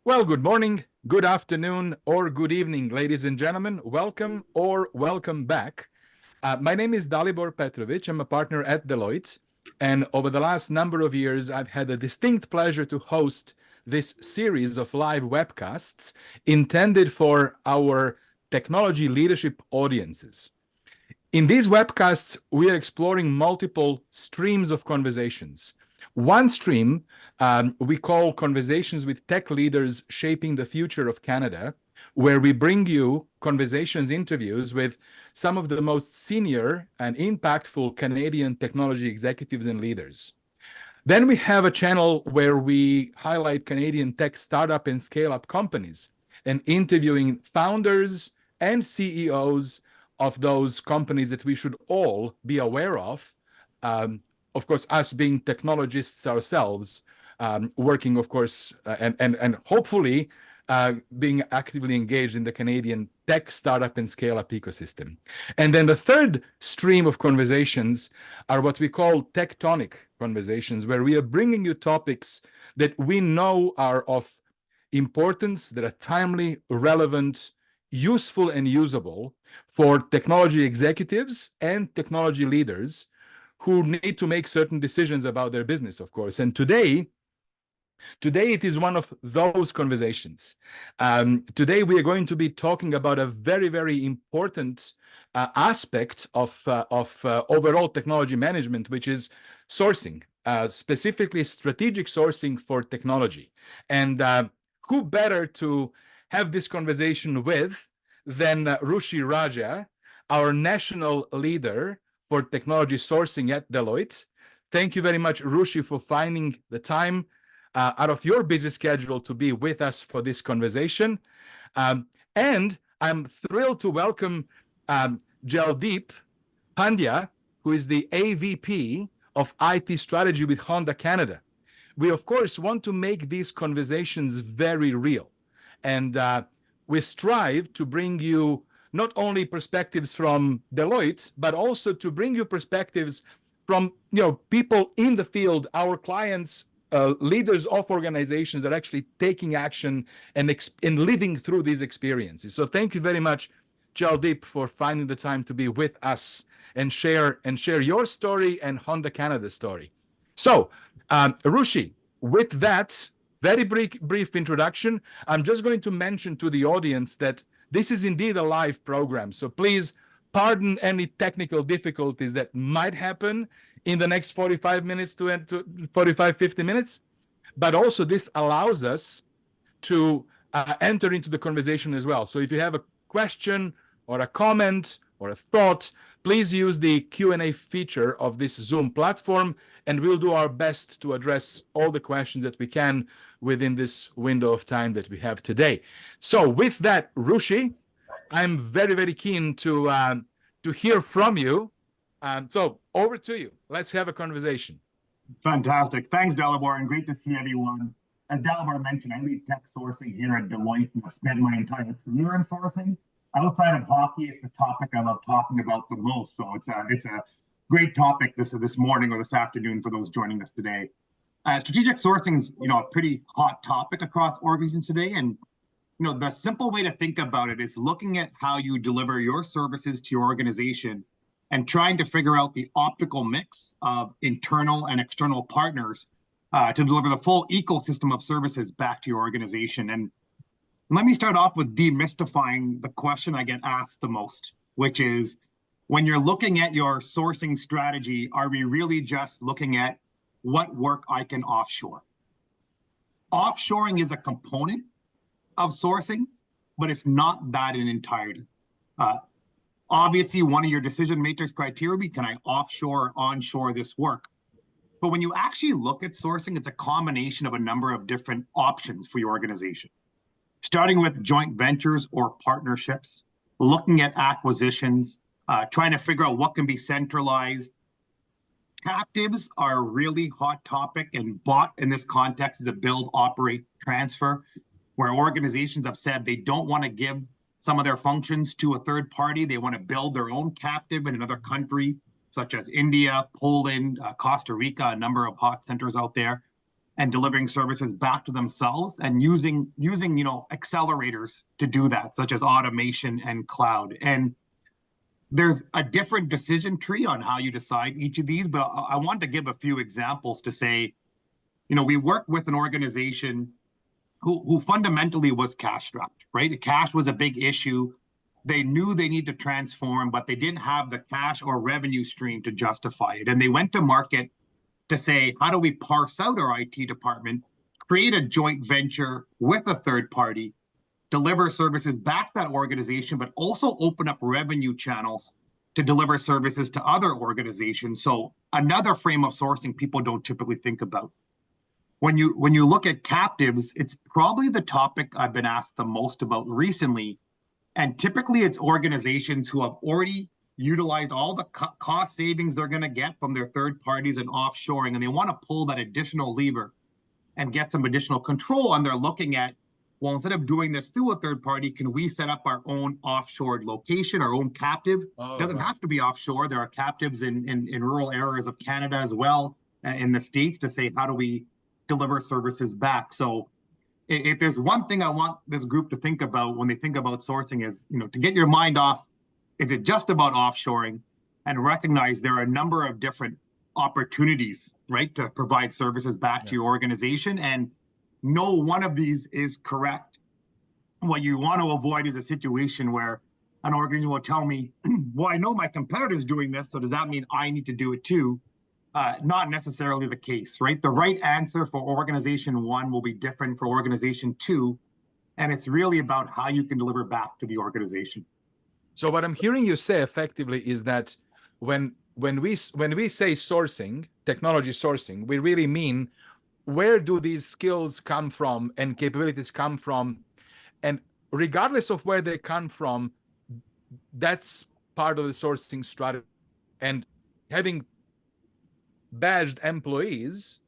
Well, good morning, good afternoon, or good evening, ladies and gentlemen. Welcome or welcome back. My name is Dalibor Petrovic. I'm a partner at Deloitte. And over the last number of years, I've had a distinct pleasure to host this series of live webcasts intended for our technology leadership audiences. In these webcasts, we are exploring multiple streams of conversations. One stream we call Conversations with Tech Leaders Shaping the Future of Canada, where we bring you interviews with some of the most senior and impactful Canadian technology executives and leaders. Then we have a channel where we highlight Canadian tech startup and scale-up companies and interviewing founders and CEOs of those companies that we should all be aware of. Of course, us being technologists ourselves, working, of course, and hopefully being actively engaged in the Canadian tech startup and scale-up ecosystem. And then the third stream of conversations are what we call tectonic conversations, where we are bringing you topics that we know are of importance, that are timely, relevant, useful, and usable for technology executives and technology leaders who need to make certain decisions about their business, of course. And today it is one of those conversations. Today we are going to be talking about a very, very important aspect of overall technology management, which is sourcing, specifically strategic sourcing for technology. And who better to have this conversation with than Rushi Raja, our national leader for technology sourcing at Deloitte. Thank you very much, Rushi, for finding the time out of your busy schedule to be with us for this conversation. And I'm thrilled to welcome Jaldeep Pandya, who is the AVP of IT Strategy with Honda Canada. We, of course, want to make these conversations very real. And we strive to bring you not only perspectives from Deloitte, but also to bring you perspectives from people in the field, our clients, leaders of organizations that are actually taking action and living through these experiences. So thank you very much, Jaldeep, for finding the time to be with us and share your story and Honda Canada's story. So, Rushi, with that very brief introduction, I'm just going to mention to the audience that this is indeed a live program, so please pardon any technical difficulties that might happen in the next 45 minutes to 45, 50 minutes. But also this allows us to enter into the conversation as well. So if you have a question or a comment or a thought, please use the Q&A feature of this Zoom platform, and we'll do our best to address all the questions that we can within this window of time that we have today. So with that, Rushi, I'm very, very keen to hear from you. So over to you. Let's have a conversation. Fantastic. Thanks, Dalibor, and great to see everyone. As Dalibor mentioned, I lead tech sourcing here at Deloitte, and I've spent my entire career in sourcing. Outside of hockey, it's the topic I love talking about the most. So it's a great topic this morning or this afternoon for those joining us today. Strategic sourcing is a pretty hot topic across organizations today, and the simple way to think about it is looking at how you deliver your services to your organization and trying to figure out the optimal mix of internal and external partners to deliver the full ecosystem of services back to your organization. And let me start off with demystifying the question I get asked the most, which is, when you're looking at your sourcing strategy, are we really just looking at what work I can offshore? Offshoring is a component of sourcing, but it's not that in entirety. Obviously, one of your decision matrix criteria would be, can I offshore or onshore this work? But when you actually look at sourcing, it's a combination of a number of different options for your organization. Starting with joint ventures or partnerships, looking at acquisitions, trying to figure out what can be centralized. Captives are a really hot topic, and bought in this context is a build, operate, transfer, where organizations have said they don't want to give some of their functions to a third party. They want to build their own captive in another country, such as India, Poland, Costa Rica, a number of hot centers out there. and delivering services back to themselves, and using accelerators to do that, such as automation and cloud. And there's a different decision tree on how you decide each of these, but I want to give a few examples to say, we worked with an organization who fundamentally was cash strapped, right? Cash was a big issue. They knew they need to transform, but they didn't have the cash or revenue stream to justify it. And they went to market to say, how do we parse out our IT department, create a joint venture with a third party, deliver services back to that organization, but also open up revenue channels to deliver services to other organizations. So another frame of sourcing people don't typically think about. When you look at captives, it's probably the topic I've been asked the most about recently. And typically it's organizations who have already utilized all the cost savings they're going to get from their third parties and offshoring, and they want to pull that additional lever and get some additional control. And they're looking at, well, instead of doing this through a third party, can we set up our own offshore location, our own captive? It doesn't have to be offshore. There are captives in rural areas of Canada as well, in the States, to say, how do we deliver services back? So if there's one thing I want this group to think about when they think about sourcing is, to get your mind off, is it just about offshoring, and recognize there are a number of different opportunities, right, to provide services back to your organization, and no one of these is correct. What you want to avoid is a situation where an organization will tell me, well, I know my competitor's doing this, so does that mean I need to do it too? Not necessarily the case, right? The right answer for organization one will be different for organization two, and it's really about how you can deliver back to the organization. So what I'm hearing you say effectively is that when we say sourcing, technology sourcing, we really mean, where do these skills come from and capabilities come from? And regardless of where they come from, that's part of the sourcing strategy. And having badged employees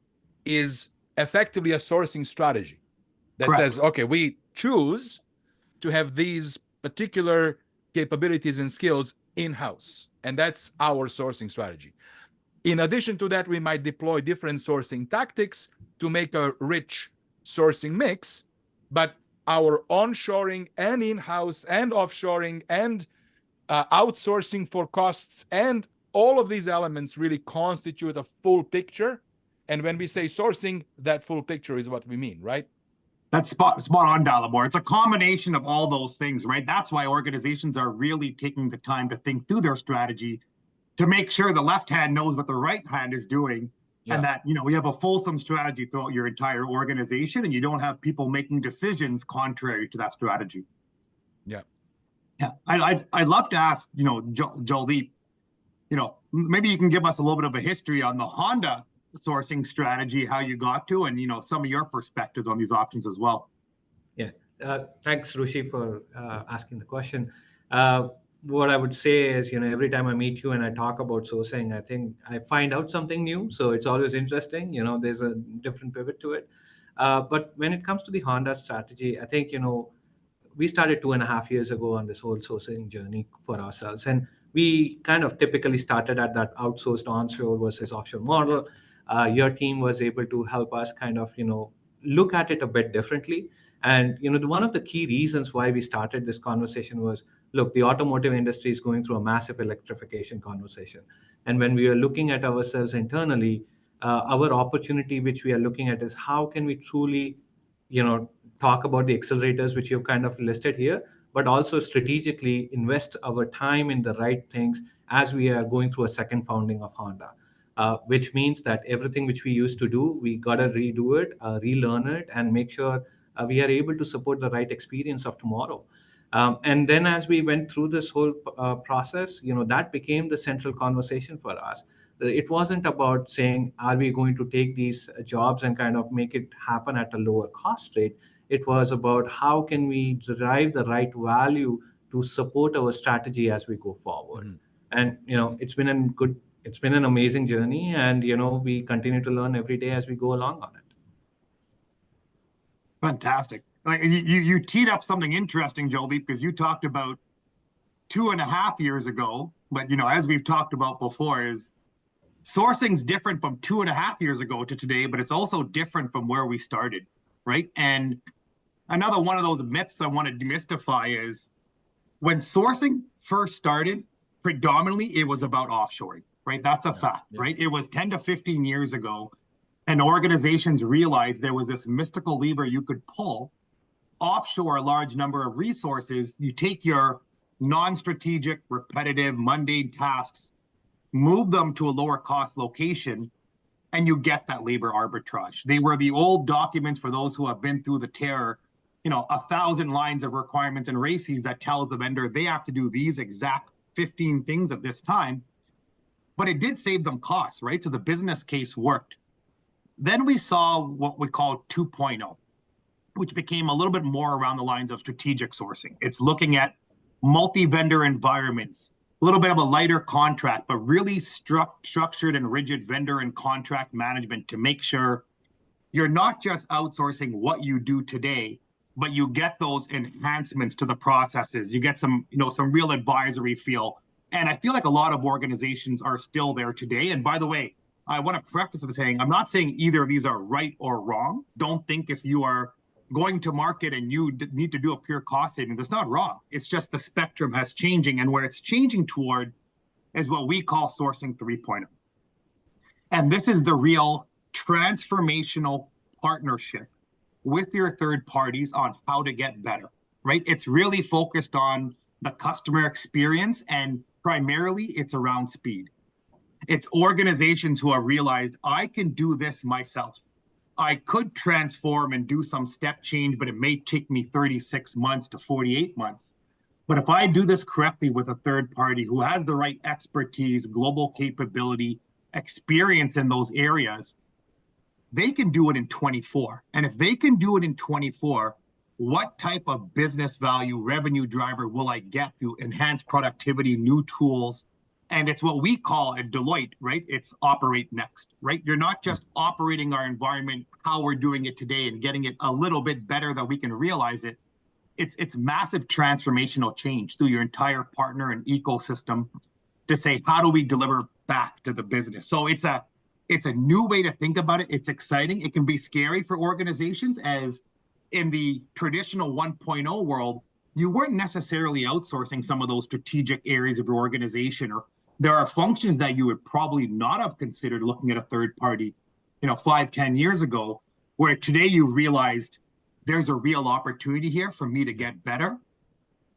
is effectively a sourcing strategy that Correct. says, okay, we choose to have these particular capabilities and skills in-house, and that's our sourcing strategy. In addition to that, we might deploy different sourcing tactics to make a rich sourcing mix, but our onshoring and in-house and offshoring and outsourcing for costs and all of these elements really constitute a full picture. And when we say sourcing, that full picture is what we mean, right? That's spot on, Dalibor. It's a combination of all those things, right? That's why organizations are really taking the time to think through their strategy, to make sure the left hand knows what the right hand is doing, and that we have a fulsome strategy throughout your entire organization, and you don't have people making decisions contrary to that strategy. Yeah. I'd love to ask, Jaldeep, maybe you can give us a little bit of a history on the Honda sourcing strategy, how you got to, and some of your perspectives on these options as well. Yeah, thanks, Rushi, for asking the question. What I would say is, every time I meet you and I talk about sourcing, I think I find out something new. So it's always interesting. There's a different pivot to it. But when it comes to the Honda strategy, I think, we started 2.5 years ago on this whole sourcing journey for ourselves. And we kind of typically started at that outsourced onshore versus offshore model. Your team was able to help us kind of, look at it a bit differently. And, one of the key reasons why we started this conversation was, look, the automotive industry is going through a massive electrification conversation. And when we are looking at ourselves internally, our opportunity, which we are looking at, is how can we truly, talk about the accelerators, which you've kind of listed here, but also strategically invest our time in the right things as we are going through a second founding of Honda. Which means that everything which we used to do, we got to redo it, relearn it, and make sure we are able to support the right experience of tomorrow. And then as we went through this whole process, that became the central conversation for us. It wasn't about saying, are we going to take these jobs and kind of make it happen at a lower cost rate? It was about how can we derive the right value to support our strategy as we go forward. Mm-hmm. And, it's been an amazing journey, and we continue to learn every day as we go along on it. Fantastic. Like you teed up something interesting, Jaldeep, because you talked about 2.5 years ago, but as we've talked about before, is sourcing's different from 2.5 years ago to today, but it's also different from where we started, right? And another one of those myths I want to demystify is when sourcing first started, predominantly it was about offshoring, right? That's a fact, right? It was 10 to 15 years ago, and organizations realized there was this mystical lever you could pull, offshore a large number of resources. You take your non-strategic, repetitive, mundane tasks, move them to a lower cost location, and you get that labor arbitrage. They were the old documents for those who have been through the terror, 1,000 lines of requirements and races that tells the vendor they have to do these exact 15 things at this time. But it did save them costs, right? So the business case worked. Then we saw what we call 2.0, which became a little bit more around the lines of strategic sourcing. It's looking at multi-vendor environments, a little bit of a lighter contract, but really structured and rigid vendor and contract management to make sure you're not just outsourcing what you do today, but you get those enhancements to the processes. You get some real advisory feel. And I feel like a lot of organizations are still there today. And by the way, I want to preface with saying, I'm not saying either of these are right or wrong. Don't think if you are going to market and you need to do a pure cost saving, that's not wrong. It's just the spectrum has changing, and where it's changing toward is what we call sourcing 3.0. And this is the real transformational partnership with your third parties on how to get better, right? It's really focused on the customer experience, and primarily it's around speed. It's organizations who have realized I can do this myself. I could transform and do some step change, but it may take me 36 months to 48 months. But if I do this correctly with a third party who has the right expertise, global capability, experience in those areas, they can do it in 24. And if they can do it in 24, what type of business value, revenue driver will I get through enhanced productivity, new tools? And it's what we call at Deloitte, right? It's operate next, right? You're not just operating our environment, how we're doing it today and getting it a little bit better that we can realize it. It's massive transformational change through your entire partner and ecosystem to say, how do we deliver back to the business? So it's a new way to think about it. It's exciting. It can be scary for organizations, as in the traditional 1.0 world, you weren't necessarily outsourcing some of those strategic areas of your organization, or there are functions that you would probably not have considered looking at a third party, 5-10 years ago, where today you realized there's a real opportunity here for me to get better.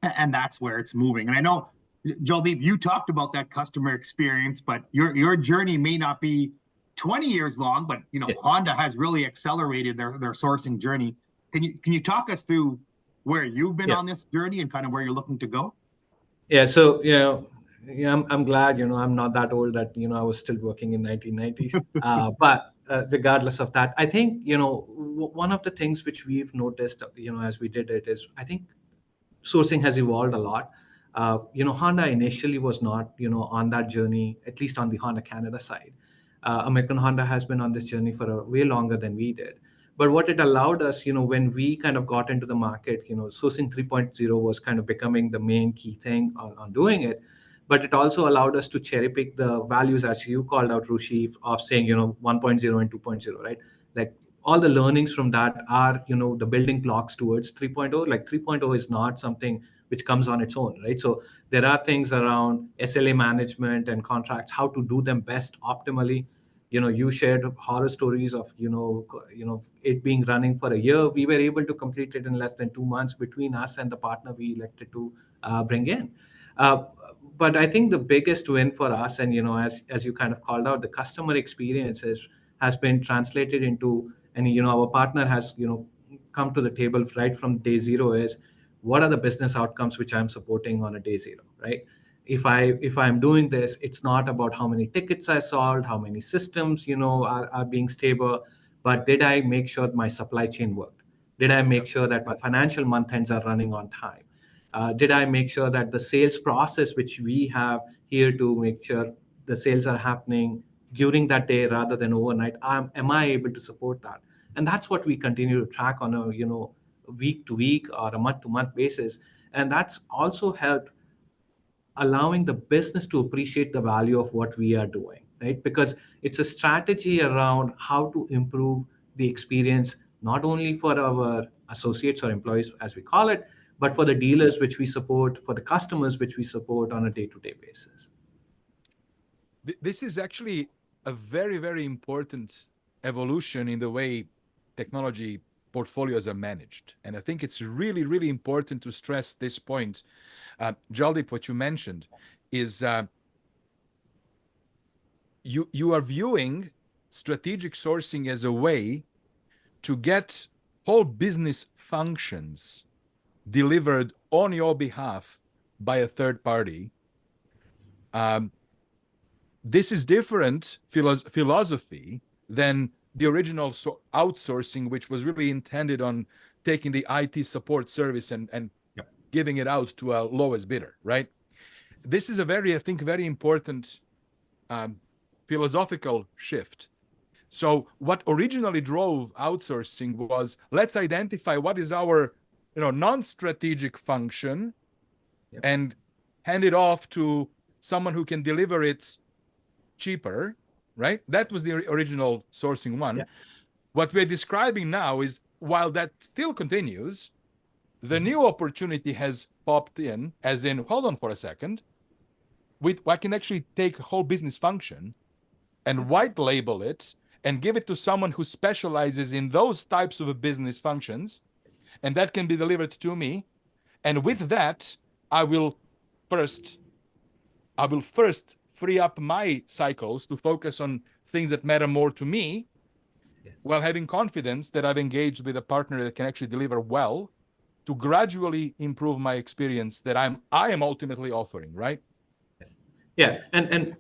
And that's where it's moving. And I know, Jaldeep, you talked about that customer experience, but your journey may not be 20 years long, but Honda has really accelerated their sourcing journey. Can you talk us through where you've been on this journey and kind of where you're looking to go? Yeah, so I'm glad I'm not that old that I was still working in 1990s. But regardless of that, I think one of the things which we've noticed as we did it is, I think sourcing has evolved a lot. Honda initially was not on that journey, at least on the Honda Canada side. American Honda has been on this journey for a way longer than we did. But what it allowed us, when we kind of got into the market, sourcing 3.0 was kind of becoming the main key thing on doing it. But it also allowed us to cherry pick the values, as you called out, Rushi, of saying 1.0 and 2.0, right? Like all the learnings from that are the building blocks towards 3.0. Like 3.0 is not something which comes on its own, right? So there are things around SLA management and contracts, how to do them best optimally. You shared horror stories of it being running for a year. We were able to complete it in less than 2 months between us and the partner we elected to bring in. But I think the biggest win for us, and as you kind of called out, the customer experiences has been translated into, and our partner has come to the table right from day zero, is what are the business outcomes which I'm supporting on a day zero, right? If I'm doing this, it's not about how many tickets I solved, how many systems are being stable, but did I make sure my supply chain worked? Did I make sure that my financial month ends are running on time? Did I make sure that the sales process which we have here to make sure the sales are happening during that day rather than overnight, am I able to support that? And that's what we continue to track on a week to week or a month to month basis. And that's also helped allowing the business to appreciate the value of what we are doing. right? Because it's a strategy around how to improve the experience, not only for our associates or employees, as we call it, but for the dealers which we support, for the customers which we support on a day-to-day basis. This is actually a very, very important evolution in the way technology portfolios are managed. And I think it's really, really important to stress this point. Jaldeep, what you mentioned is you are viewing strategic sourcing as a way to get whole business functions delivered on your behalf by a third party. This is different philosophy than the original outsourcing, which was really intended on taking the IT support service and giving it out to a lowest bidder, right? This is a very, I think, very important philosophical shift. So what originally drove outsourcing was, let's identify what is our non-strategic function and hand it off to someone who can deliver it cheaper, right? That was the original sourcing one. What we're describing now is, while that still continues, the new opportunity has popped in, as in, hold on for a second, I can actually take a whole business function and white label it and give it to someone who specializes in those types of business functions, and that can be delivered to me. And with that, I will first free up my cycles to focus on things that matter more to me, while having confidence that I've engaged with a partner that can actually deliver well to gradually improve my experience that I am ultimately offering, right? Yeah, and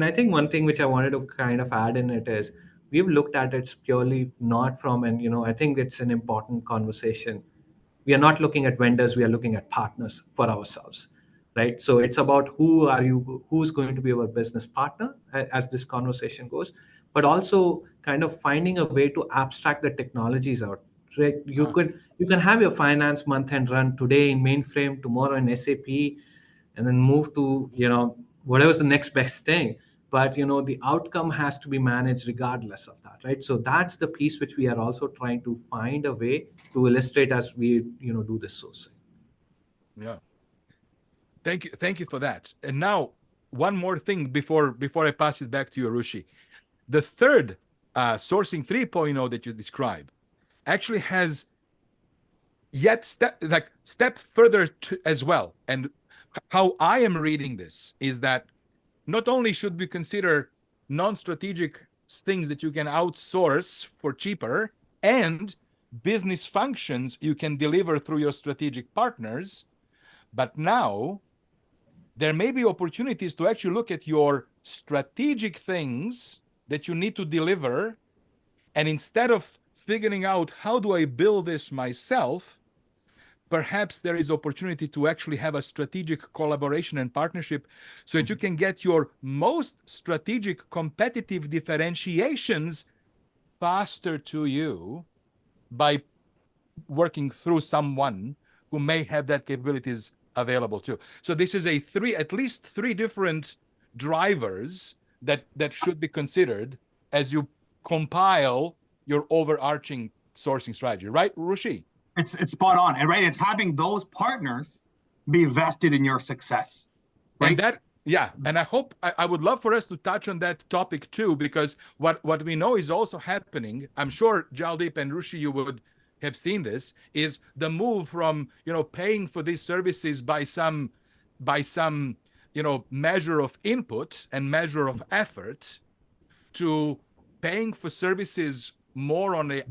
I think one thing which I wanted to kind of add in it is, we've looked at it purely not from, and I think it's an important conversation. We are not looking at vendors, we are looking at partners for ourselves, right? So it's about who's going to be our business partner as this conversation goes, but also kind of finding a way to abstract the technologies out, right? You can have your finance month end run today in mainframe, tomorrow in SAP, and then move to whatever's the next best thing, but the outcome has to be managed regardless of that, right? So that's the piece which we are also trying to find a way to illustrate as we do this sourcing. Yeah, thank you for that. And now one more thing before I pass it back to you, Rushi. The third sourcing 3.0 that you describe actually has yet step further as well. And how I am reading this is that not only should we consider non-strategic things that you can outsource for cheaper and business functions you can deliver through your strategic partners, but now there may be opportunities to actually look at your strategic things that you need to deliver, and instead of figuring out how do I build this myself, perhaps there is opportunity to actually have a strategic collaboration and partnership so that you can get your most strategic competitive differentiations faster to you by working through someone who may have that capabilities available too. So this is at least three different drivers that should be considered as you compile your overarching sourcing strategy, right, Rushi? It's spot on, and right, it's having those partners be vested in your success, right? And I would love for us to touch on that topic too, because what we know is also happening, I'm sure Jaldeep and Rushi, you would have seen this, is the move from paying for these services by some measure of input and measure of effort to paying for services more on the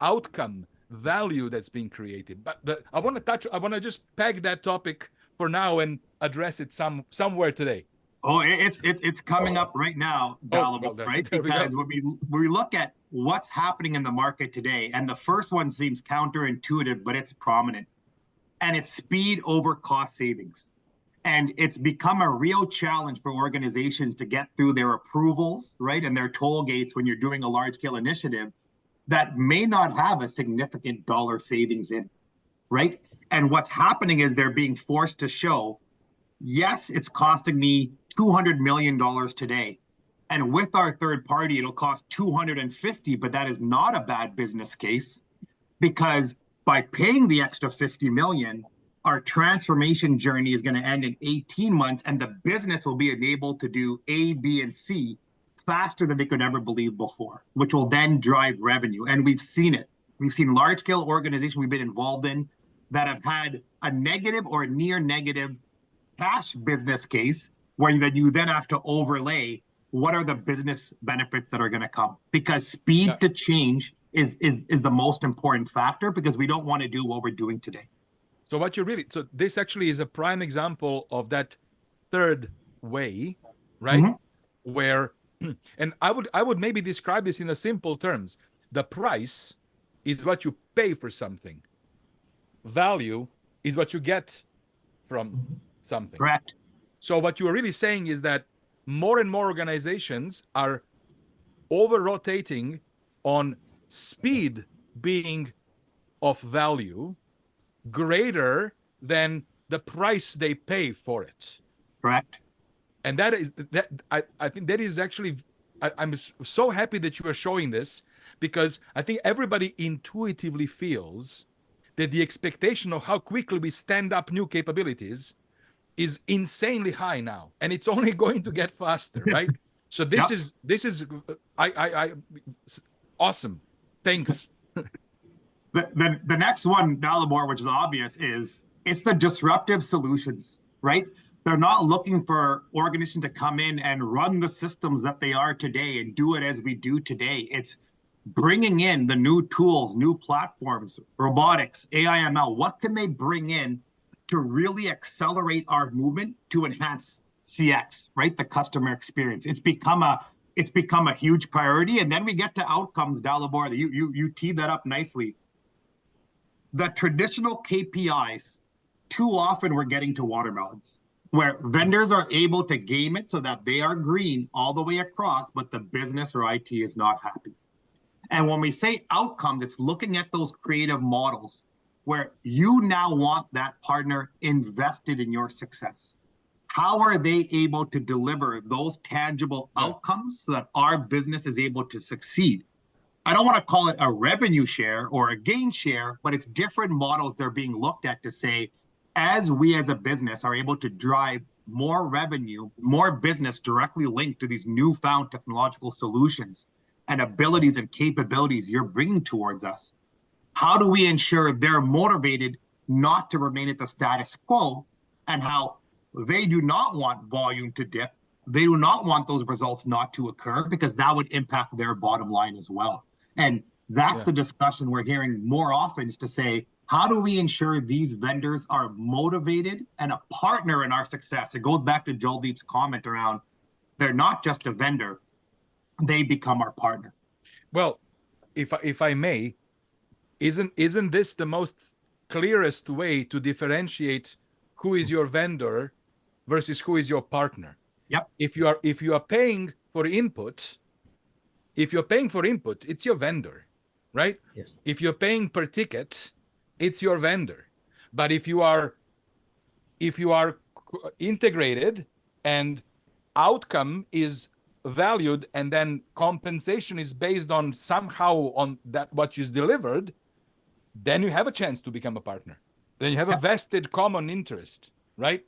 outcome value that's being created. But I want to just peg that topic for now and address it somewhere today. Oh, it's coming up right now, Jaldeep, right? Because when we look at what's happening in the market today, and the first one seems counterintuitive, but it's prominent, and it's speed over cost savings. And it's become a real challenge for organizations to get through their approvals, right? And their toll gates when you're doing a large scale initiative that may not have a significant dollar savings in, right? And what's happening is they're being forced to show, yes, it's costing me $200 million today, And with our third party, it'll cost 250, but that is not a bad business case, because by paying the extra 50 million, our transformation journey is going to end in 18 months, and the business will be enabled to do A, B, and C faster than they could ever believe before, which will then drive revenue. And we've seen it. We've seen large-scale organizations we've been involved in that have had a negative or near negative cash business case, where you then have to overlay what are the business benefits that are going to come, because speed to change is the most important factor, because we don't want to do what we're doing today. So this actually is a prime example of that third way, right? Mm-hmm. Where, and I would maybe describe this in a simple terms. The price is what you pay for something. Value is what you get from something. Correct. So what you are really saying is that more and more organizations are over-rotating on speed being of value greater than the price they pay for it. Correct. And I think that is actually, I'm so happy that you are showing this, because I think everybody intuitively feels that the expectation of how quickly we stand up new capabilities is insanely high now, and it's only going to get faster, right? So this is awesome. Thanks. The next one, Dalibor, which is obvious, is it's the disruptive solutions, right? They're not looking for organizations to come in and run the systems that they are today and do it as we do today. It's bringing in the new tools, new platforms, robotics, AI, ML. What can they bring in to really accelerate our movement to enhance CX, right? The customer experience. It's become a huge priority. And then we get to outcomes, Dalibor. You teed that up nicely. The traditional KPIs, too often we're getting to watermelons, where vendors are able to game it so that they are green all the way across, but the business or IT is not happy. And when we say outcomes, it's looking at those creative models where you now want that partner invested in your success. How are they able to deliver those tangible outcomes so that our business is able to succeed? I don't want to call it a revenue share or a gain share, but it's different models that are being looked at to say, as we as a business are able to drive more revenue, more business directly linked to these newfound technological solutions and abilities and capabilities you're bringing towards us, how do we ensure they're motivated not to remain at the status quo, and how they do not want volume to dip? They do not want those results not to occur, because that would impact their bottom line as well. And that's the discussion we're hearing more often, is to say, how do we ensure these vendors are motivated and a partner in our success? It goes back to Jaldeep's comment around, they're not just a vendor, they become our partner. Well, if I may, isn't this the most clearest way to differentiate who is your vendor versus who is your partner? Yep. If you are paying for input, it's your vendor, right? Yes. If you're paying per ticket, it's your vendor. But if you are integrated and outcome is valued, and then compensation is based on somehow on that what is delivered, then you have a chance to become a partner. Then you have a vested common interest, right?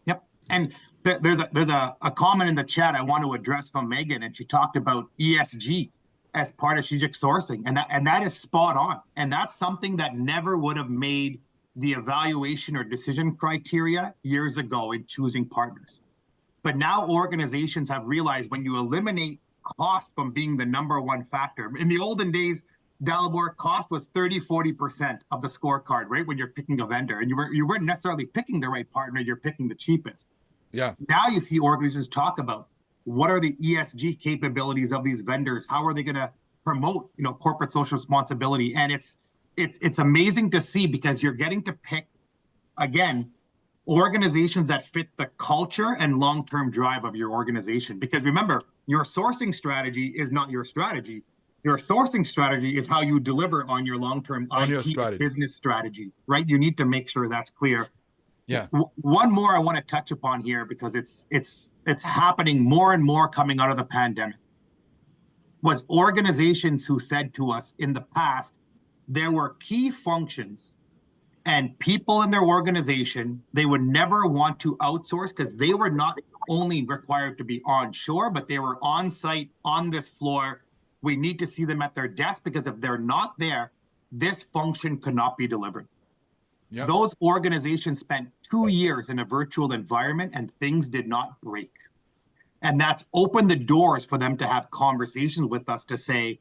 Yep. And there's a comment in the chat I want to address from Megan, and she talked about ESG as part of strategic sourcing, and that is spot on. And that's something that never would have made the evaluation or decision criteria years ago in choosing partners. But now organizations have realized, when you eliminate cost from being the number one factor, in the olden days, Dalibor, cost was 30-40% of the scorecard, right? When you're picking a vendor, and you weren't necessarily picking the right partner, you're picking the cheapest. Yeah. Now you see organizations talk about, what are the ESG capabilities of these vendors? How are they going to promote, corporate social responsibility? And it's amazing to see, because you're getting to pick, again, organizations that fit the culture and long-term drive of your organization. Because remember, your sourcing strategy is not your strategy. Your sourcing strategy is how you deliver on your long-term IT business strategy, right? You need to make sure that's clear. Yeah. One more I want to touch upon here, because it's happening more and more coming out of the pandemic, was organizations who said to us in the past there were key functions and people in their organization they would never want to outsource, because they were not only required to be onshore, but they were on site on this floor. We need to see them at their desk, because if they're not there, this function could not be delivered. Yep. Those organizations spent 2 years in a virtual environment and things did not break. And that's opened the doors for them to have conversations with us to say,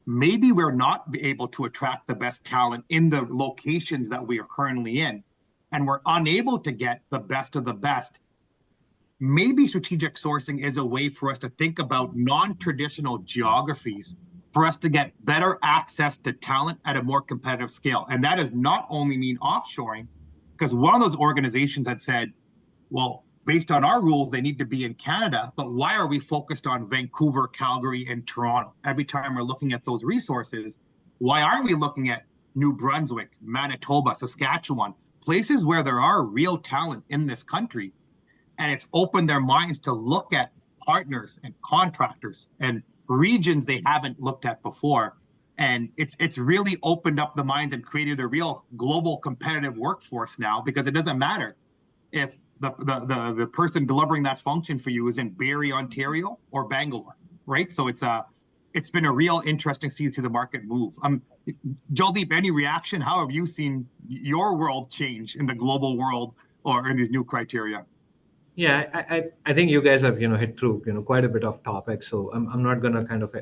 maybe we're not able to attract the best talent in the locations that we are currently in, and we're unable to get the best of the best. Maybe strategic sourcing is a way for us to think about non-traditional geographies for us to get better access to talent at a more competitive scale. And that does not only mean offshoring, because one of those organizations had said, well, based on our rules, they need to be in Canada, but why are we focused on Vancouver, Calgary, and Toronto? Every time we're looking at those resources, why aren't we looking at New Brunswick, Manitoba, Saskatchewan, places where there are real talent in this country? And it's opened their minds to look at partners and contractors and regions they haven't looked at before. And it's really opened up the minds and created a real global competitive workforce now, because it doesn't matter if the person delivering that function for you is in Barrie, Ontario, or Bangalore, right? So it's been a real interesting to see the market move. Jaldeep, any reaction? How have you seen your world change in the global world or in these new criteria? Yeah, I think you guys have hit through quite a bit of topics, so I'm not gonna kind of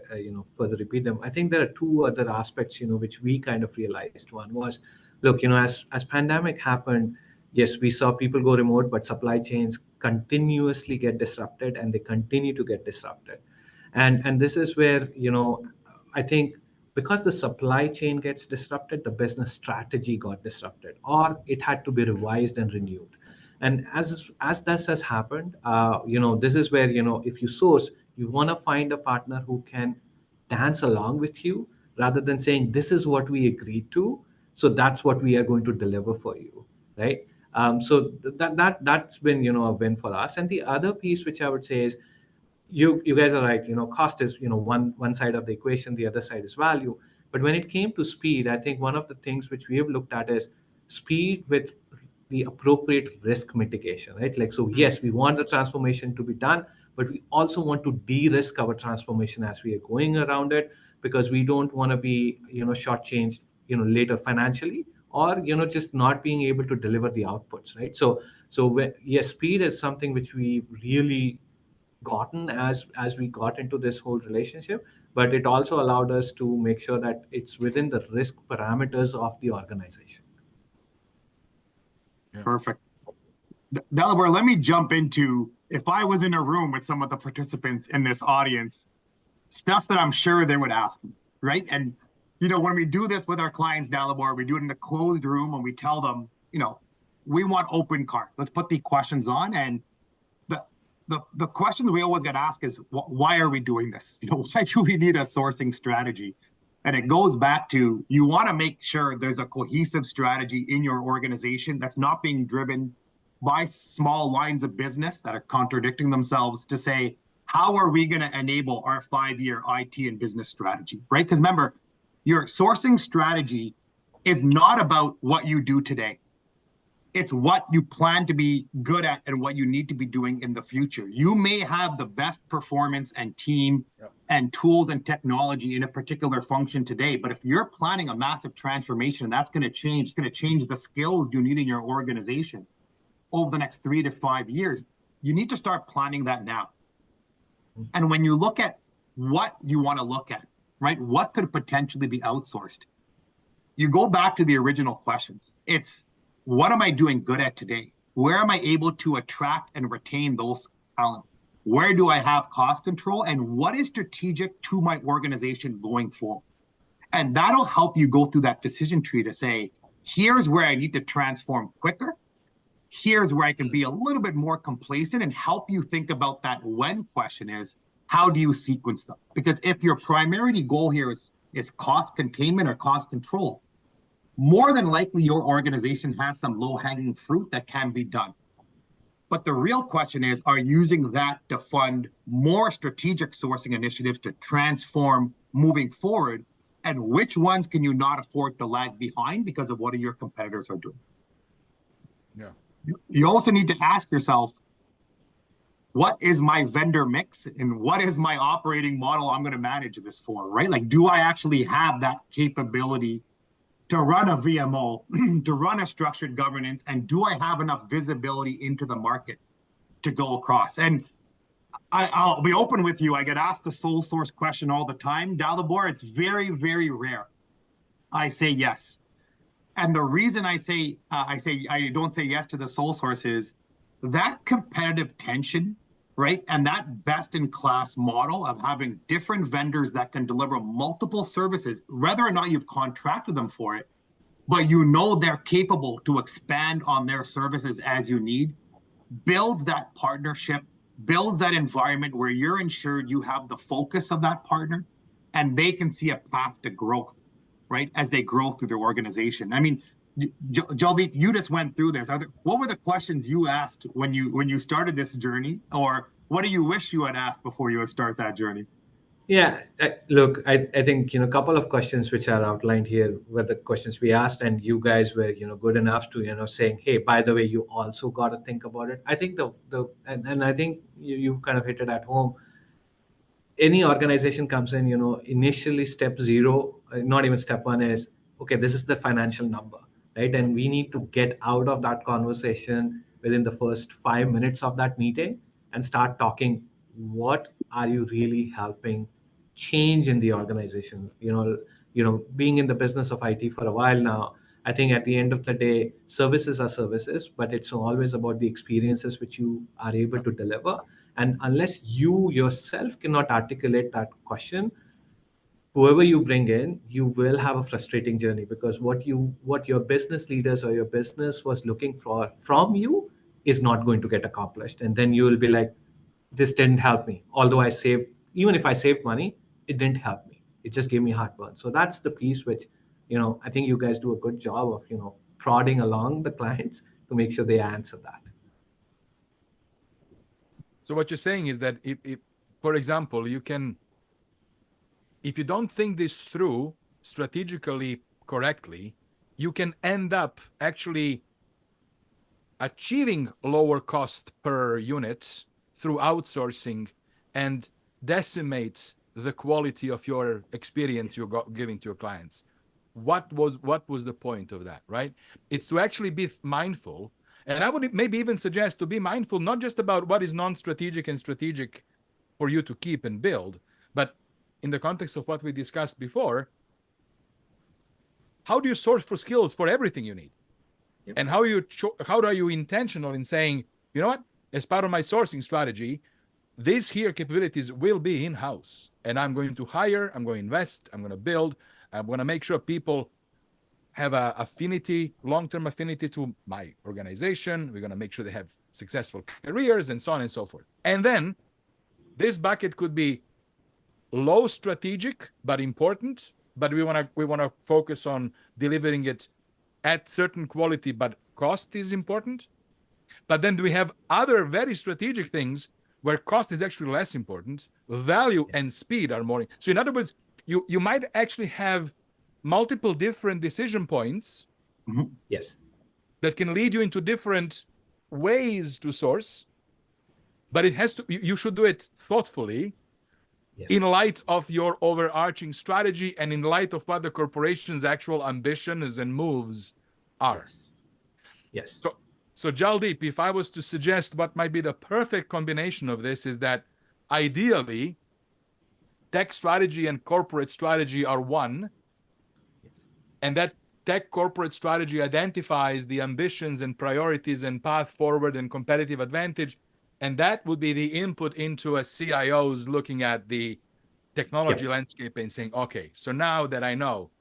further repeat them. I think there are two other aspects which we kind of realized. One was, look, as pandemic happened, yes, we saw people go remote, but supply chains continuously get disrupted, and they continue to get disrupted, and this is where I think because the supply chain gets disrupted, the business strategy got disrupted, or it had to be revised and renewed. And as this has happened, this is where if you source, you want to find a partner who can dance along with you, rather than saying this is what we agreed to, so that's what we are going to deliver for you, right? So that's been a win for us. And the other piece which I would say is, you guys are right. Cost is one side of the equation, the other side is value. But when it came to speed, I think one of the things which we have looked at is speed with the appropriate risk mitigation, right? Like, so yes, we want the transformation to be done, but we also want to de-risk our transformation as we are going around it, because we don't want to be shortchanged later financially, or just not being able to deliver the outputs, right? Yes, speed is something which we've really gotten as we got into this whole relationship, but it also allowed us to make sure that it's within the risk parameters of the organization. Yeah. Perfect. Dalibor, let me jump into, if I was in a room with some of the participants in this audience, stuff that I'm sure they would ask me, right? And when we do this with our clients, Dalibor, we do it in a closed room and we tell them, we want open card. Let's put the questions on. And the question that we always get asked is, why are we doing this? Why do we need a sourcing strategy? And it goes back to, you want to make sure there's a cohesive strategy in your organization that's not being driven by small lines of business that are contradicting themselves, to say, how are we going to enable our 5-year IT and business strategy, right? Because remember, your sourcing strategy is not about what you do today. It's what you plan to be good at and what you need to be doing in the future. You may have the best performance and team and tools and technology in a particular function today, but if you're planning a massive transformation, that's going to change. It's going to change the skills you need in your organization over the next 3 to 5 years. You need to start planning that now. And when you look at what you want to look at, right, what could potentially be outsourced, you go back to the original questions. It's, what am I doing good at today? Where am I able to attract and retain those talent? Where do I have cost control? And what is strategic to my organization going forward? And that'll help you go through that decision tree to say, here's where I need to transform quicker. Here's where I can be a little bit more complacent, and help you think about that when question is, how do you sequence them? Because if your primary goal here is cost containment or cost control, more than likely your organization has some low-hanging fruit that can be done. But the real question is, are you using that to fund more strategic sourcing initiatives to transform moving forward? And which ones can you not afford to lag behind because of what your competitors are doing? Yeah. You also need to ask yourself, what is my vendor mix and what is my operating model I'm going to manage this for, right? Like, do I actually have that capability to run a VMO, to run a structured governance, and do I have enough visibility into the market to go across? And I'll be open with you. I get asked the sole source question all the time. Dalibor, it's very, very rare. I say yes. And the reason I don't say yes to the sole source is that competitive tension, right? And that best in class model of having different vendors that can deliver multiple services, whether or not you've contracted them for it, but you know they're capable to expand on their services as you need, build that partnership, builds that environment where you're ensured you have the focus of that partner and they can see a path to growth, right? As they grow through their organization. I mean, Jaldeep, you just went through this. What were the questions you asked when you started this journey, or what do you wish you had asked before you would start that journey? Yeah, look, I think, a couple of questions which are outlined here were the questions we asked, and you guys were, good enough to, saying, hey, by the way, you also got to think about it. I think and I think you kind of hit it at home. Any organization comes in, initially step zero, not even step one is, okay, this is the financial number, right? And we need to get out of that conversation within the first 5 minutes of that meeting and start talking, what are you really helping change in the organization? Being in the business of IT for a while now, I think at the end of the day, services are services, but it's always about the experiences which you are able to deliver. And unless you yourself cannot articulate that question, whoever you bring in, you will have a frustrating journey, because what your business leaders or your business was looking for from you is not going to get accomplished. And then you will be like, this didn't help me. Although even if I saved money, it didn't help me. It just gave me heartburn. So that's the piece which, I think you guys do a good job of, prodding along the clients to make sure they answer that. So what you're saying is that if for example, if you don't think this through strategically correctly, you can end up actually achieving lower cost per unit through outsourcing and decimate the quality of your experience you're giving to your clients. What was the point of that, right? It's to actually be mindful. And I would maybe even suggest to be mindful not just about what is non-strategic and strategic for you to keep and build, but in the context of what we discussed before, how do you source for skills for everything you need? Yep. And how are you intentional in saying, you know what, as part of my sourcing strategy, these here capabilities will be in-house, and I'm going to hire, I'm going to invest, I'm going to build, I'm going to make sure people have a affinity, long-term affinity to my organization. We're going to make sure they have successful careers and so on and so forth. And then this bucket could be low strategic but important, but we want to focus on delivering it at certain quality, but cost is important. But then we have other very strategic things where cost is actually less important, value and speed are more. So in other words, you might actually have multiple different decision points. Mm-hmm. Yes, that can lead you into different ways to source, but you should do it thoughtfully. Yes. In light of your overarching strategy and in light of what the corporation's actual ambitions and moves are. Yes. So Jaldeep, if I was to suggest what might be the perfect combination of this, is that ideally tech strategy and corporate strategy are one. Yes. And that tech corporate strategy identifies the ambitions and priorities and path forward and competitive advantage. And that would be the input into a CIO's looking at the technology landscape and saying, okay, so now that I know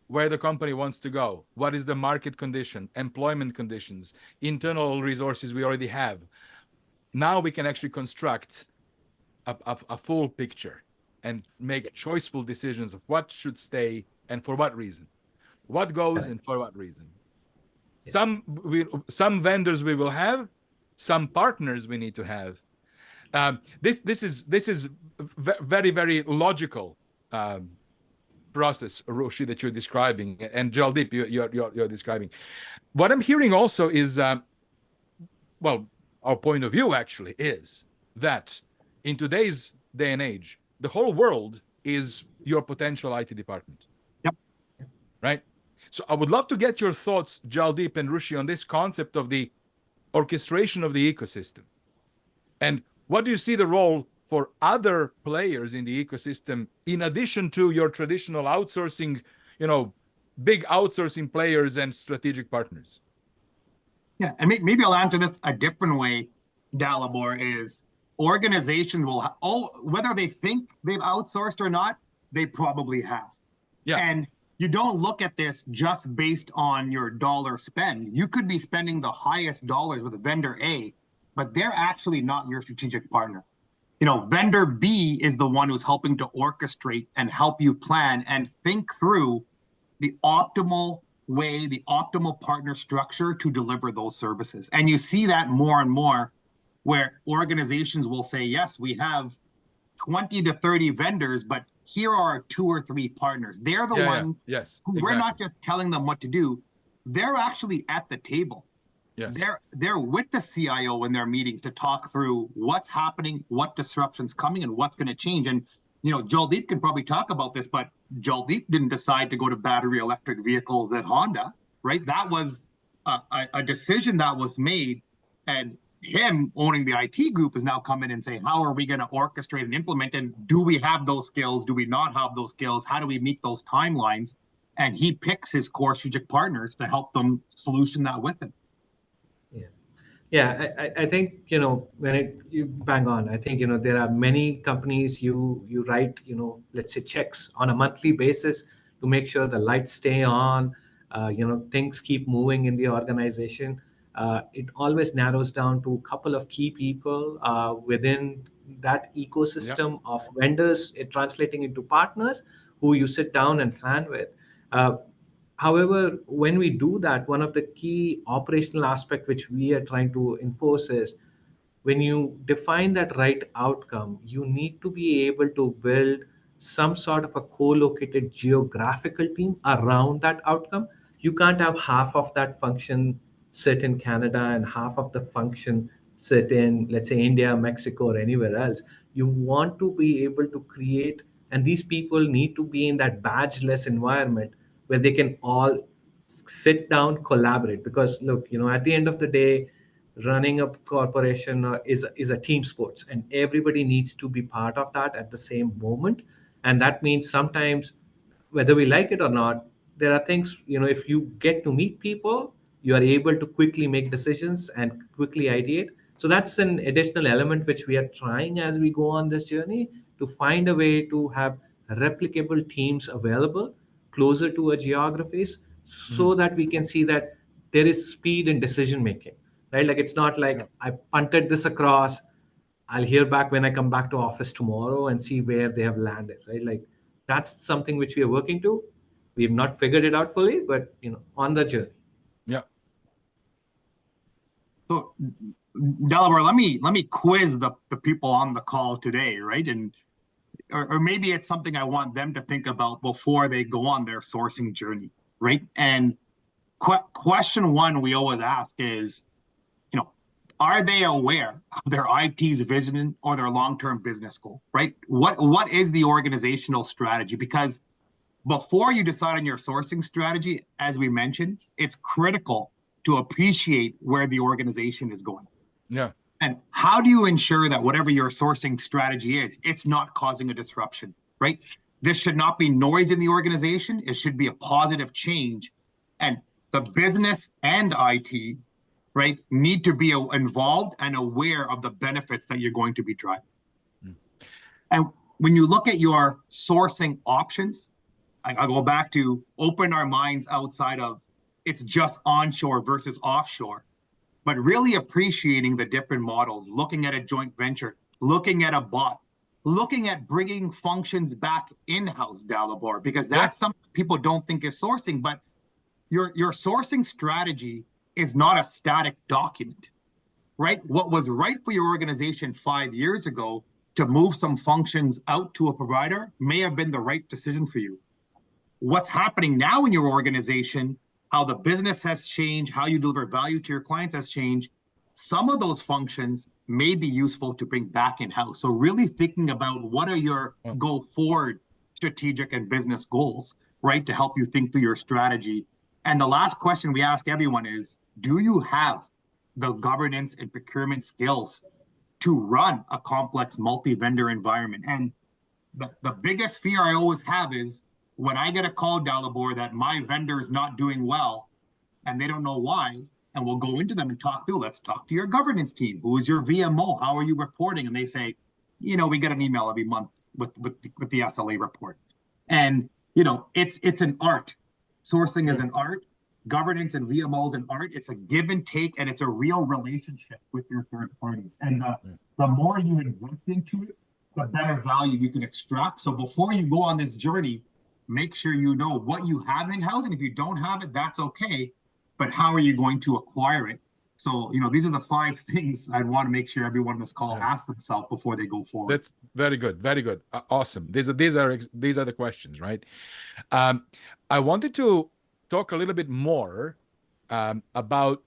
where the company wants to go, what is the market condition, employment conditions, internal resources we already have, now we can actually construct a full picture and make choiceful decisions of what should stay and for what reason. what goes and for what reason. Some vendors we will have, some partners we need to have. This is very, very logical process, Rushi, that you're describing, and Jaldeep, you're describing. What I'm hearing also is, well, our point of view actually is that in today's day and age, the whole world is your potential IT department. Yep. Right? So I would love to get your thoughts, Jaldeep and Rushi, on this concept of the orchestration of the ecosystem. And what do you see the role for other players in the ecosystem, in addition to your traditional outsourcing, big outsourcing players and strategic partners? Yeah, and maybe I'll answer this a different way, Dalibor, is organizations will, whether they think they've outsourced or not, they probably have. Yeah. And you don't look at this just based on your dollar spend. You could be spending the highest dollars with a vendor A, but they're actually not your strategic partner. Vendor B is the one who's helping to orchestrate and help you plan and think through the optimal way, the optimal partner structure to deliver those services. And you see that more and more where organizations will say, yes, we have 20 to 30 vendors, but here are 2 or 3 partners. They're the ones who we're not just telling them what to do. They're actually at the table. Yes. They're with the CIO in their meetings to talk through what's happening, what disruption's coming, and what's going to change. And Jaldeep can probably talk about this, but Jaldeep didn't decide to go to battery electric vehicles at Honda, right? That was a decision that was made, and him owning the IT group is now coming and saying, how are we going to orchestrate and implement? And do we have those skills? Do we not have those skills? How do we meet those timelines? And he picks his core strategic partners to help them solution that with him. Yeah, I think, when you bang on, I think, there are many companies you write, let's say checks on a monthly basis to make sure the lights stay on, things keep moving in the organization. It always narrows down to a couple of key people within that ecosystem of vendors, translating into partners who you sit down and plan with. However, when we do that, one of the key operational aspects which we are trying to enforce is when you define that right outcome, you need to be able to build some sort of a co-located geographical team around that outcome. You can't have half of that function sit in Canada and half of the function sit in, let's say, India, Mexico, or anywhere else. You want to be able to create, and these people need to be in that badgeless environment where they can all sit down, collaborate. Because look, at the end of the day, running a corporation is a team sports, and everybody needs to be part of that at the same moment. And that means sometimes, whether we like it or not, there are things, if you get to meet people, you are able to quickly make decisions and quickly ideate. So that's an additional element which we are trying as we go on this journey, to find a way to have replicable teams available closer to our geographies, so that we can see that there is speed in decision making, right? Like, it's not like I punted this across, I'll hear back when I come back to office tomorrow and see where they have landed, right? Like, that's something which we are working to. We've not figured it out fully, but on the journey. Yeah. So, Delaware, let me quiz the people on the call today, right? And or maybe it's something I want them to think about before they go on their sourcing journey, right? And question one we always ask is, are they aware of their IT's vision or their long-term business goal, right? What is the organizational strategy? Because before you decide on your sourcing strategy, as we mentioned, it's critical to appreciate where the organization is going. Yeah. And how do you ensure that whatever your sourcing strategy is, it's not causing a disruption, right? This should not be noise in the organization. It should be a positive change. And the business and IT, right, need to be involved and aware of the benefits that you're going to be driving. And when you look at your sourcing options, I go back to open our minds outside of it's just onshore versus offshore, but really appreciating the different models, looking at a joint venture, looking at a bot, looking at bringing functions back in-house, Dalibor, because that's something people don't think is sourcing, but your sourcing strategy is not a static document, right? What was right for your organization 5 years ago to move some functions out to a provider may have been the right decision for you. What's happening now in your organization, how the business has changed, how you deliver value to your clients has changed. Some of those functions may be useful to bring back in-house. So really thinking about what are your go forward strategic and business goals, right? To help you think through your strategy. And the last question we ask everyone is, do you have the governance and procurement skills to run a complex multi-vendor environment? And the biggest fear I always have is when I get a call, Dalibor, that my vendor is not doing well and they don't know why, and we'll go into them and talk through, let's talk to your governance team. Who is your VMO? How are you reporting? And they say, we get an email every month with the SLA report. And, it's an art. Sourcing is an art. Governance and VMO is an art. It's a give and take, and it's a real relationship with your third parties. And the more you invest into it, the better value you can extract. So before you go on this journey, make sure you know what you have in-house. And if you don't have it, that's okay. But how are you going to acquire it? So, these are the 5 things I'd want to make sure everyone on this call asks themselves before they go forward. That's very good. Very good. Awesome. These are the questions, right? I wanted to talk a little bit more about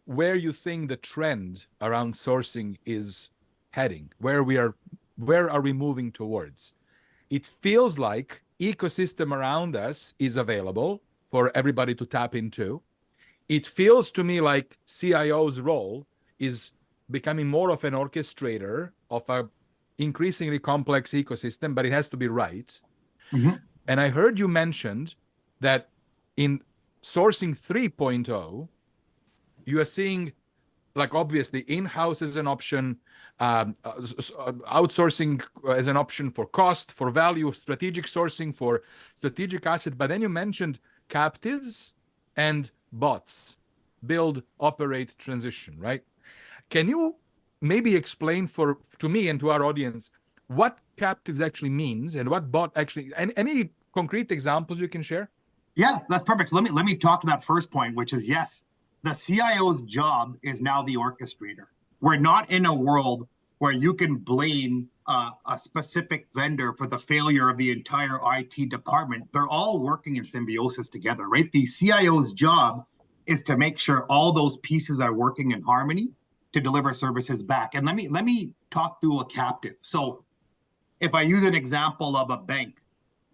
where you think the trend around sourcing is heading, where are we moving towards? It feels like ecosystem around us is available for everybody to tap into. It feels to me like CIO's role is becoming more of an orchestrator of a increasingly complex ecosystem, but it has to be right. Mm-hmm. And I heard you mentioned that in sourcing 3.0, you are seeing, like, obviously in-house as an option, outsourcing as an option for cost, for value, strategic sourcing for strategic asset. But then you mentioned captives and bots, build, operate, transition, right? Can you maybe explain to me and to our audience what captives actually means and what bot actually, and any concrete examples you can share? Yeah, that's perfect. Let me talk to that first point, which is yes, the CIO's job is now the orchestrator. We're not in a world where you can blame a specific vendor for the failure of the entire IT department. They're all working in symbiosis together, right? The CIO's job is to make sure all those pieces are working in harmony to deliver services back. And let me talk through a captive. So if I use an example of a bank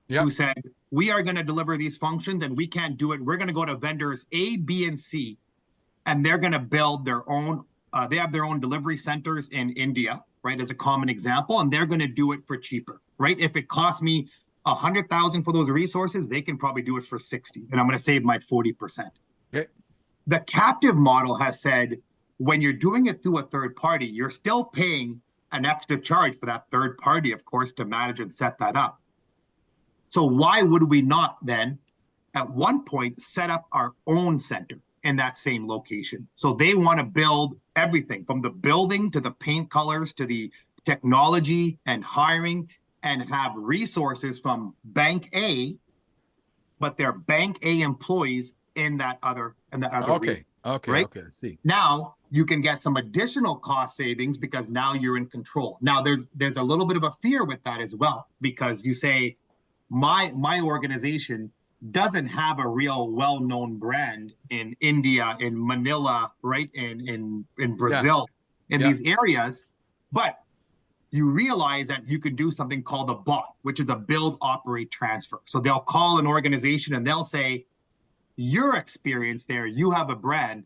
who said, we are going to deliver these functions and we can't do it. We're going to go to vendors A, B, and C, and they're going to build their own, they have their own delivery centers in India, right, as a common example, and they're going to do it for cheaper, right? If it costs me $100,000 for those resources, they can probably do it for 60, and I'm going to save my 40%. Okay. The captive model has said, when you're doing it through a third party, you're still paying an extra charge for that third party, of course, to manage and set that up. So why would we not then, at one point, set up our own center in that same location? So they want to build everything from the building to the paint colors to the technology and hiring, and have resources from Bank A, but they're Bank A employees in that other region, right? Okay, see. Now you can get some additional cost savings because now you're in control. Now there's a little bit of a fear with that as well, because you say, my organization doesn't have a real well-known brand in India, in Manila, right, in Brazil, in these areas, but you realize that you can do something called a bot, which is a build, operate, transfer. So they'll call an organization and they'll say, your experience there, you have a brand,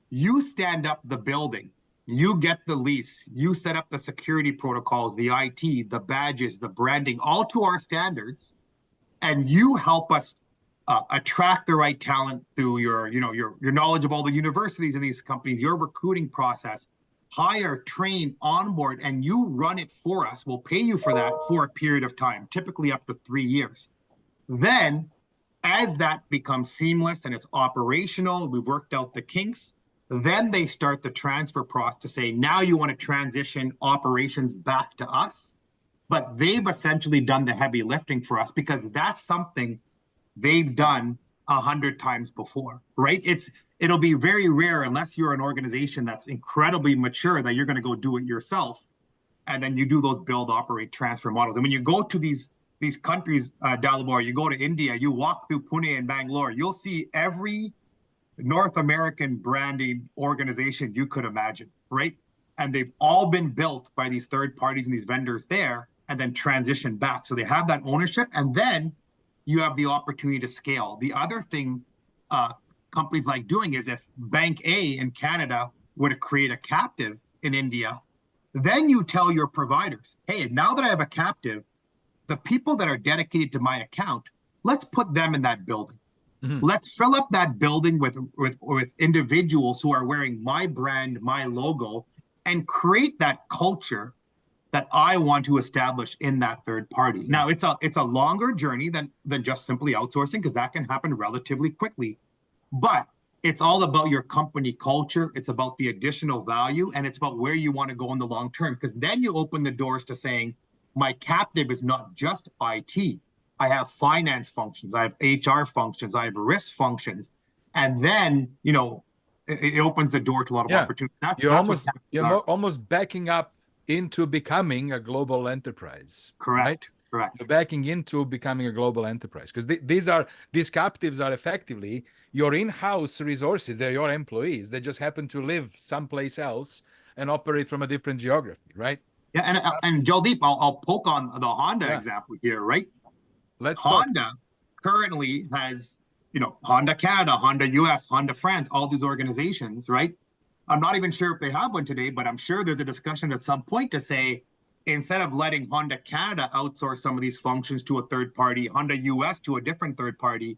you stand up the building, you get the lease, you set up the security protocols, the IT, the badges, the branding, all to our standards, and you help us attract the right talent through your knowledge of all the universities in these companies, your recruiting process, hire, train, onboard, and you run it for us. We'll pay you for that for a period of time, typically up to 3 years. Then, as that becomes seamless and it's operational, we've worked out the kinks, then they start the transfer process to say, now you want to transition operations back to us. But they've essentially done the heavy lifting for us because that's something they've done 100 times before, right? It'll be very rare unless you're an organization that's incredibly mature that you're going to go do it yourself, and then you do those build, operate, transfer models. And when you go to these countries, Dalibor, you go to India, you walk through Pune and Bangalore, you'll see every North American branding organization you could imagine, right? And they've all been built by these third parties and these vendors there, and then transitioned back. So they have that ownership, and then you have the opportunity to scale. The other thing companies like doing is if Bank A in Canada were to create a captive in India, then you tell your providers, hey, now that I have a captive, the people that are dedicated to my account, let's put them in that building. Let's fill up that building with individuals who are wearing my brand, my logo, and create that culture that I want to establish in that third party. Now, it's a longer journey than just simply outsourcing, because that can happen relatively quickly. But it's all about your company culture. It's about the additional value, and it's about where you want to go in the long term. Because then you open the doors to saying, my captive is not just IT. I have finance functions, I have HR functions, I have risk functions, and then it opens the door to a lot of opportunities. You're almost backing up into becoming a global enterprise. Correct. Right? Correct. You're backing into becoming a global enterprise, because these captives are effectively your in-house resources. They're your employees. They just happen to live someplace else and operate from a different geography, right? Yeah, and Jaldeep, I'll poke on the Honda example here, right? Honda currently has, Honda Canada, Honda US, Honda France, all these organizations, right? I'm not even sure if they have one today, but I'm sure there's a discussion at some point to say, instead of letting Honda Canada outsource some of these functions to a third party, Honda US to a different third party,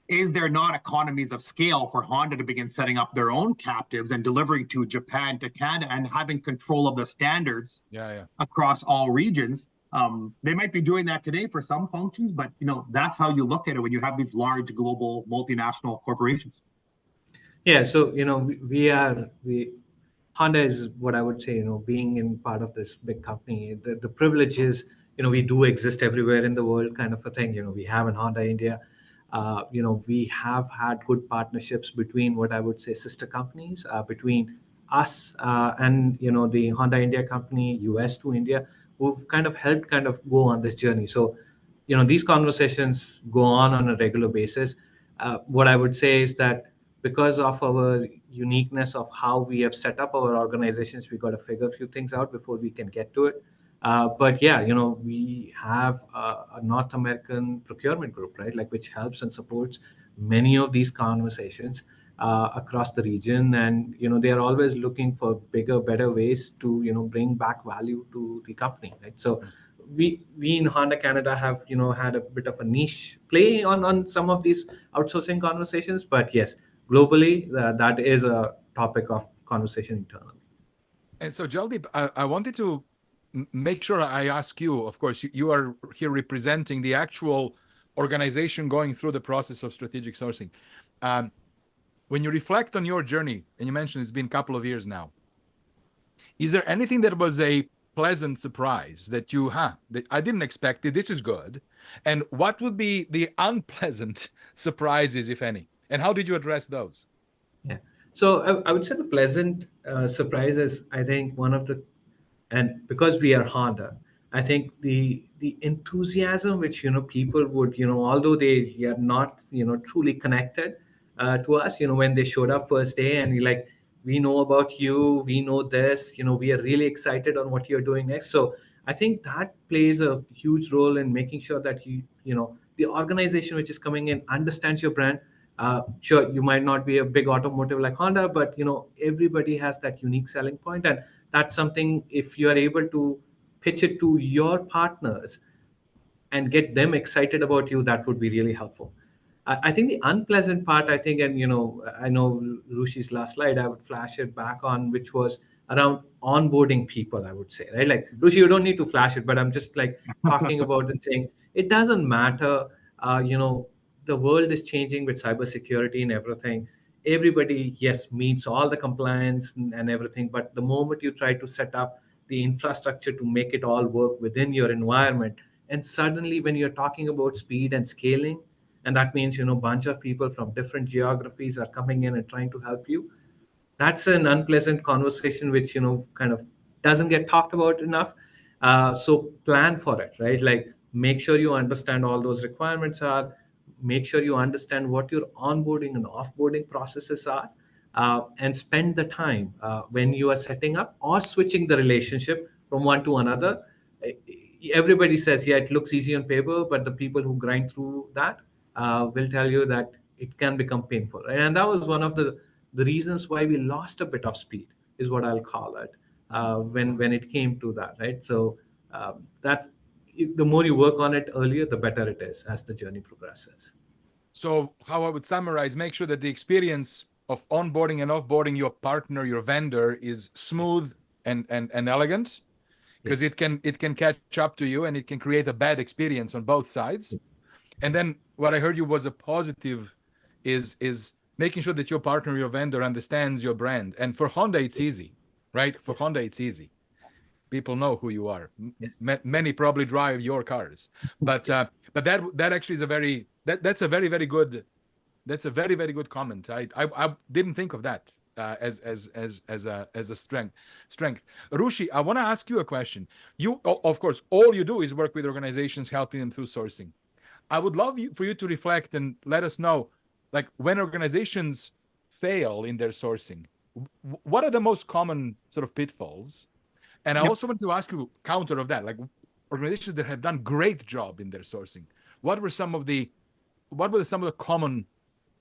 is there not economies of scale for Honda to begin setting up their own captives and delivering to Japan, to Canada, and having control of the standards across all regions? They might be doing that today for some functions, but that's how you look at it when you have these large global multinational corporations. Yeah, so we Honda is what I would say, being in part of this big company, the privilege is, we do exist everywhere in the world, kind of a thing. We have in Honda India. We have had good partnerships between what I would say sister companies, between us and the Honda India company, US to India, who've kind of helped kind of go on this journey. So these conversations go on a regular basis. What I would say is that because of our uniqueness of how we have set up our organizations, we got to figure a few things out before we can get to it. But yeah, we have a North American procurement group, right? Like, which helps and supports many of these conversations across the region, and they are always looking for bigger, better ways to bring back value to the company, right? So we in Honda Canada have had a bit of a niche play on some of these outsourcing conversations, but yes, globally that is a topic of conversation internally. And so, Jaldeep, I wanted to make sure I ask you, of course, you are here representing the actual organization going through the process of strategic sourcing. When you reflect on your journey, and you mentioned it's been a couple of years now, is there anything that was a pleasant surprise that I didn't expect it, this is good? And what would be the unpleasant surprises, if any? And how did you address those? Yeah. So I would say the pleasant surprises, I think and because we are Honda, I think the enthusiasm which people would although they are not truly connected to us, when they showed up first day and we know about you, we know this, we are really excited on what you're doing next. So I think that plays a huge role in making sure that the organization which is coming in understands your brand. Sure, you might not be a big automotive like Honda, but everybody has that unique selling point, and that's something, if you are able to pitch it to your partners and get them excited about you, that would be really helpful. I think the unpleasant part, I think, and I know Rushi's last slide, I would flash it back on, which was around onboarding people, I would say, right? Like, Rushi, you don't need to flash it, but I'm just like talking about and saying it doesn't matter. The world is changing with cybersecurity and everything. Everybody, yes, meets all the compliance and everything, but the moment you try to set up the infrastructure to make it all work within your environment, and suddenly when you're talking about speed and scaling, and that means, bunch of people from different geographies are coming in and trying to help you. That's an unpleasant conversation which kind of doesn't get talked about enough. So plan for it, right? Like, make sure you understand all those requirements are, make sure you understand what your onboarding and offboarding processes are, and spend the time when you are setting up or switching the relationship from one to another. Eh, Everybody says, yeah, it looks easy on paper, but the people who grind through that will tell you that it can become painful, right? And that was one of the reasons why we lost a bit of speed, is what I'll call it, when it came to that, right? So that the more you work on it earlier, the better it is as the journey progresses. So how I would summarize, make sure that the experience of onboarding and offboarding your partner, your vendor, is smooth and elegant, because Yes. it can catch up to you and it can create a bad experience on both sides. Yes. And then what I heard you was a positive is making sure that your partner, your vendor, understands your brand. And for Honda, it's easy, right? For Yes. Honda, it's easy. People know who you are. Yes. Many probably drive your cars, but that actually is a that's a very very good, that's a very very good comment. I didn't think of that as a strength. Rushi, I want to ask you a question. You, of course, all you do is work with organizations, helping them through sourcing. I would love for you to reflect and let us know, like, when organizations fail in their sourcing, what are the most common sort of pitfalls? And I Yep. also want to ask you counter of that, like organizations that have done great job in their sourcing. What were some of the common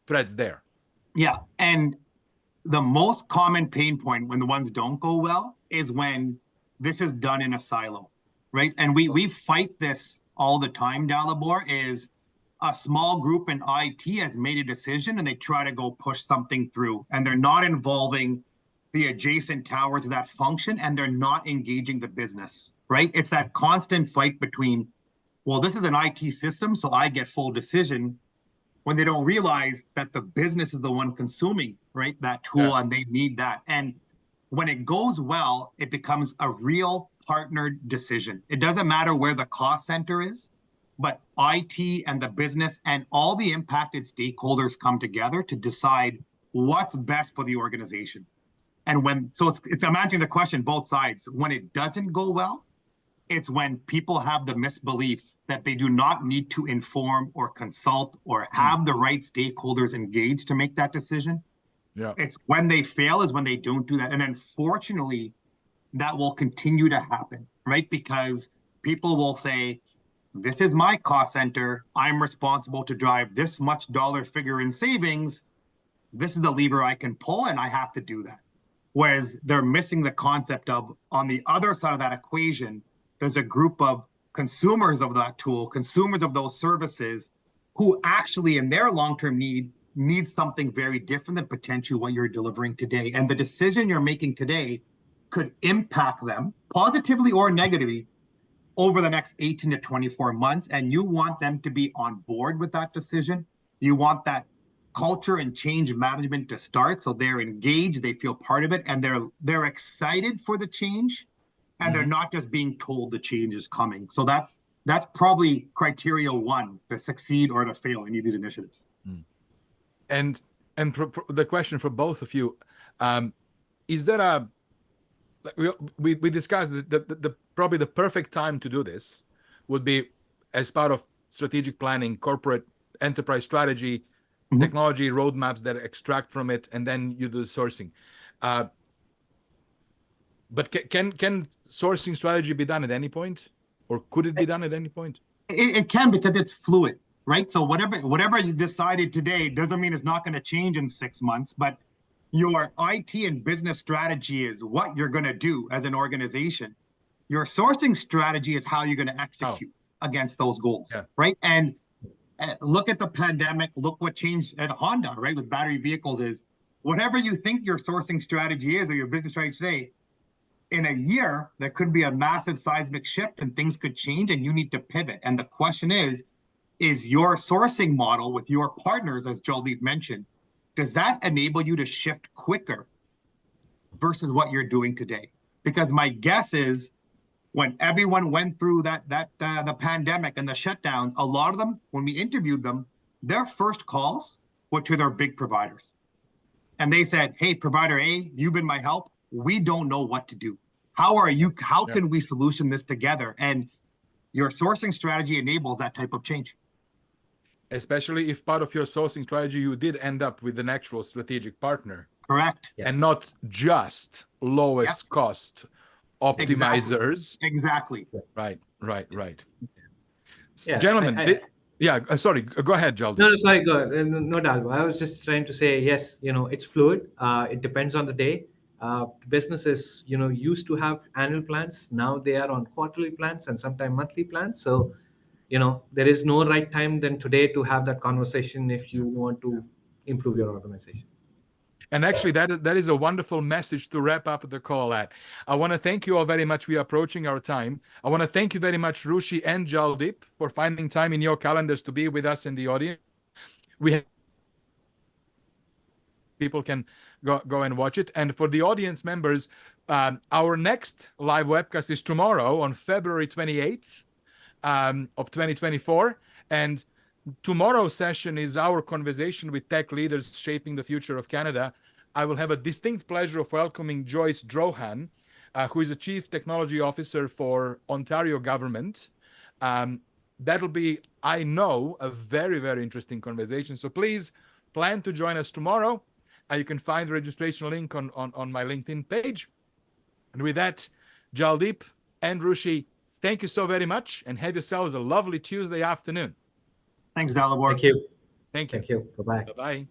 threads there? Yeah. And the most common pain point when the ones don't go well is when this is done in a silo, right? And we fight this all the time, Dalibor, is a small group in IT has made a decision and they try to go push something through, and they're not involving the adjacent towers of that function, and they're not engaging the business, right? It's that constant fight between, well, this is an IT system, so I get full decision, when they don't realize that the business is the one consuming, right, that tool, Yeah. and they need that. And when it goes well, it becomes a real partnered decision. It doesn't matter where the cost center is, but IT and the business and all the impacted stakeholders come together to decide what's best for the organization. And it's I'm answering the question both sides. When it doesn't go well, it's when people have the misbelief that they do not need to inform or consult or have the right stakeholders engaged to make that decision. Yeah. It's when they fail is when they don't do that. And unfortunately, that will continue to happen, right? Because people will say, this is my cost center. I'm responsible to drive this much dollar figure in savings. This is the lever I can pull, and I have to do that. Whereas they're missing the concept of, on the other side of that equation, there's a group of consumers of that tool, consumers of those services, who actually in their long-term need something very different than potentially what you're delivering today. And the decision you're making today could impact them positively or negatively over the next 18 to 24 months. And you want them to be on board with that decision. You want that culture and change management to start, so they're engaged, they feel part of it, and they're excited for the change, and they're not just being told the change is coming. So that's probably criteria one to succeed or to fail any of these initiatives. And the question for both of you, is there a, we discussed that the probably the perfect time to do this would be as part of strategic planning, corporate enterprise strategy, technology roadmaps that extract from it, and then you do the sourcing. But can sourcing strategy be done at any point, or could it be done at any point? It can, because it's fluid, right? So whatever you decided today doesn't mean it's not going to change in 6 months, but your IT and business strategy is what you're going to do as an organization. Your sourcing strategy is how you're going to execute against those goals, right? And look at the pandemic, look what changed at Honda, right, with battery vehicles, is whatever you think your sourcing strategy is or your business strategy today, in a year, there could be a massive seismic shift and things could change and you need to pivot. And the question is your sourcing model with your partners, as Jaldeep mentioned, does that enable you to shift quicker versus what you're doing today? Because my guess is, when everyone went through the pandemic and the shutdowns, a lot of them, when we interviewed them, their first calls were to their big providers. And they said, hey, provider A, you've been my help. We don't know what to do. How can we solution this together? And your sourcing strategy enables that type of change. Especially if part of your sourcing strategy, you did end up with an actual strategic partner. Correct. Yes. And not just lowest cost optimizers. Exactly. Right. Yeah, Gentlemen, sorry, go ahead, Jaldeep. No, sorry, go ahead. No, Dalbo. I was just trying to say, yes, it's fluid. It depends on the day. Businesses, used to have annual plans. Now they are on quarterly plans and sometimes monthly plans. So, there is no right time than today to have that conversation if you want to improve your organization. And actually, that is a wonderful message to wrap up the call at. I want to thank you all very much. We are approaching our time. I want to thank you very much, Rushi and Jaldeep, for finding time in your calendars to be with us in the audience. People can go and watch it. And for the audience members, our next live webcast is tomorrow on February 28th of 2024. And tomorrow's session is our conversation with tech leaders shaping the future of Canada. I will have a distinct pleasure of welcoming Joyce Drohan, who is a Chief Technology Officer for Ontario government. That'll be, I know, a very, very interesting conversation. So please plan to join us tomorrow. You can find the registration link on my LinkedIn page. And with that, Jaldeep and Rushi, thank you so very much and have yourselves a lovely Tuesday afternoon. Thanks, Dalibor. Thank you. Thank you. Thank you. Bye-bye. Bye-bye.